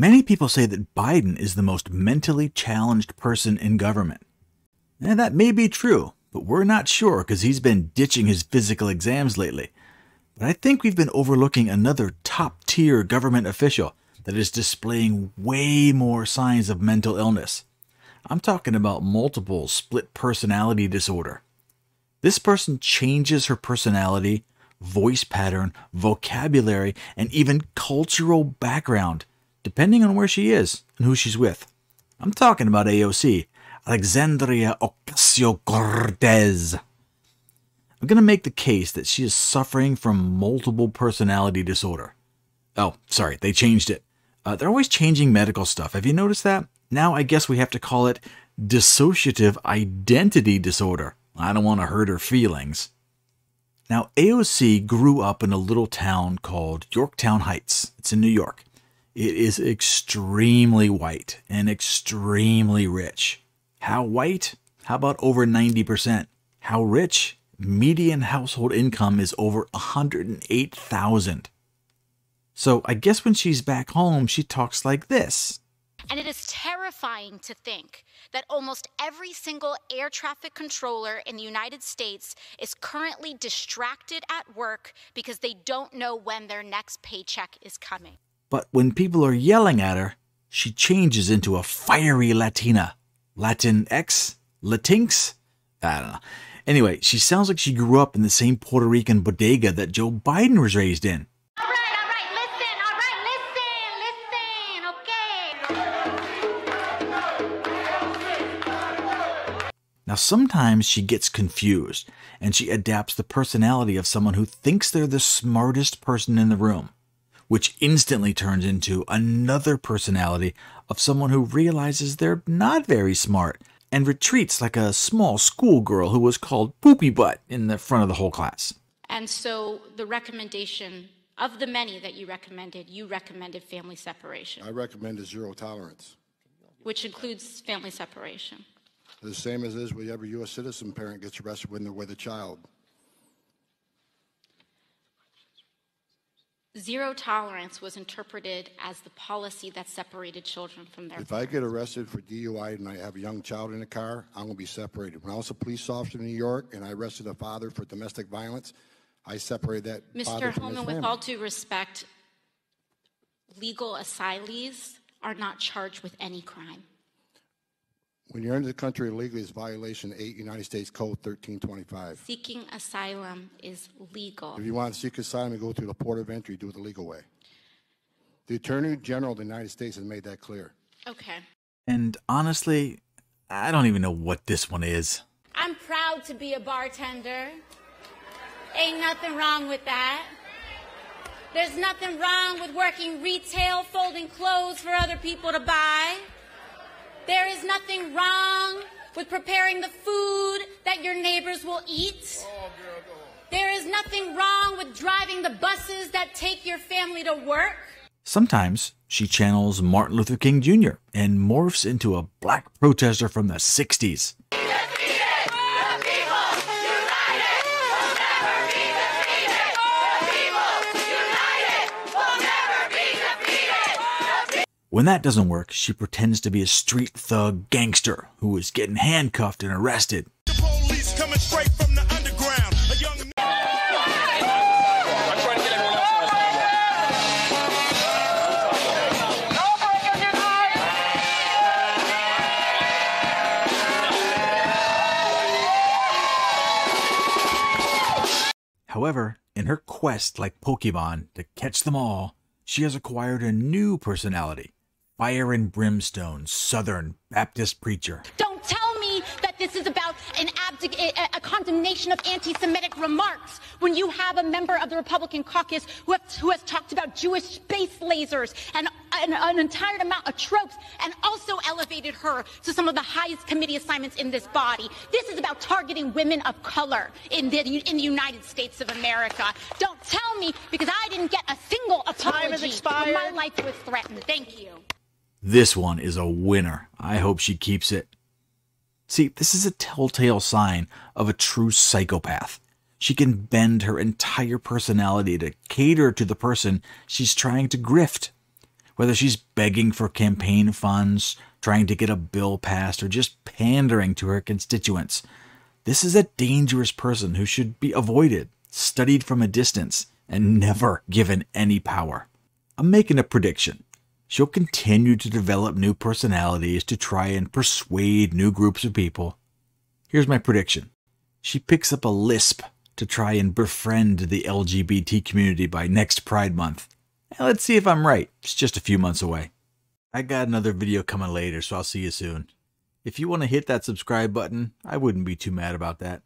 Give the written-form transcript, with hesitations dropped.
Many people say that Biden is the most mentally challenged person in government. And that may be true, but we're not sure because he's been ditching his physical exams lately. But I think we've been overlooking another top-tier government official that is displaying way more signs of mental illness. I'm talking about multiple split personality disorder. This person changes her personality, voice pattern, vocabulary, and even cultural background, depending on where she is and who she's with. I'm talking about AOC, Alexandria Ocasio-Cortez. I'm going to make the case that she is suffering from multiple personality disorder. Oh, sorry, they changed it. They're always changing medical stuff. Have you noticed that? Now I guess we have to call it dissociative identity disorder. I don't want to hurt her feelings. Now, AOC grew up in a little town called Yorktown Heights. It's in New York. It is extremely white and extremely rich. How white? How about over 90%? How rich? Median household income is over $108,000. So I guess when she's back home, she talks like this. And it is terrifying to think that almost every single air traffic controller in the United States is currently distracted at work because they don't know when their next paycheck is coming. But when people are yelling at her, she changes into a fiery Latina. Latinx? Latinx? I don't know. Anyway, she sounds like she grew up in the same Puerto Rican bodega that Joe Biden was raised in. Now, sometimes she gets confused and she adapts the personality of someone who thinks they're the smartest person in the room, which instantly turns into another personality of someone who realizes they're not very smart and retreats like a small schoolgirl who was called poopy butt in the front of the whole class. And so the recommendation of the many that you recommended family separation. I recommended zero tolerance. Which includes family separation. The same as is with every U.S. citizen parent gets arrested when they're with a child. Zero tolerance was interpreted as the policy that separated children from their If I get arrested for DUI and I have a young child in the car, I'm going to be separated. When I was a police officer in New York and I arrested a father for domestic violence, I separated that father from his family. Mr. Holman, with all due respect, legal asylees are not charged with any crime. When you're into the country illegally, it's violation 8 United States Code 1325. Seeking asylum is legal. If you want to seek asylum, you go through the port of entry, do it the legal way. The Attorney General of the United States has made that clear. Okay. And honestly, I don't even know what this one is. I'm proud to be a bartender. Ain't nothing wrong with that. There's nothing wrong with working retail, folding clothes for other people to buy. There is nothing wrong with preparing the food that your neighbors will eat. There is nothing wrong with driving the buses that take your family to work. Sometimes she channels Martin Luther King Jr. and morphs into a black protester from the 60s. When that doesn't work, she pretends to be a street thug gangster who is getting handcuffed and arrested. The police coming straight from the underground. A young However, in her quest like Pokemon to catch them all, she has acquired a new personality. Fire and brimstone, Southern Baptist preacher. Don't tell me that this is about a condemnation of anti-Semitic remarks when you have a member of the Republican caucus who has talked about Jewish space lasers and an entire amount of tropes and also elevated her to some of the highest committee assignments in this body. This is about targeting women of color in the United States of America. Don't tell me, because I didn't get a single apology when my life was threatened. Thank you. This one is a winner. I hope she keeps it. See, this is a telltale sign of a true psychopath. She can bend her entire personality to cater to the person she's trying to grift. Whether she's begging for campaign funds, trying to get a bill passed, or just pandering to her constituents, this is a dangerous person who should be avoided, studied from a distance, and never given any power. I'm making a prediction. She'll continue to develop new personalities to try and persuade new groups of people. Here's my prediction. She picks up a lisp to try and befriend the LGBT community by next Pride Month. And let's see if I'm right. It's just a few months away. I got another video coming later, so I'll see you soon. If you want to hit that subscribe button, I wouldn't be too mad about that.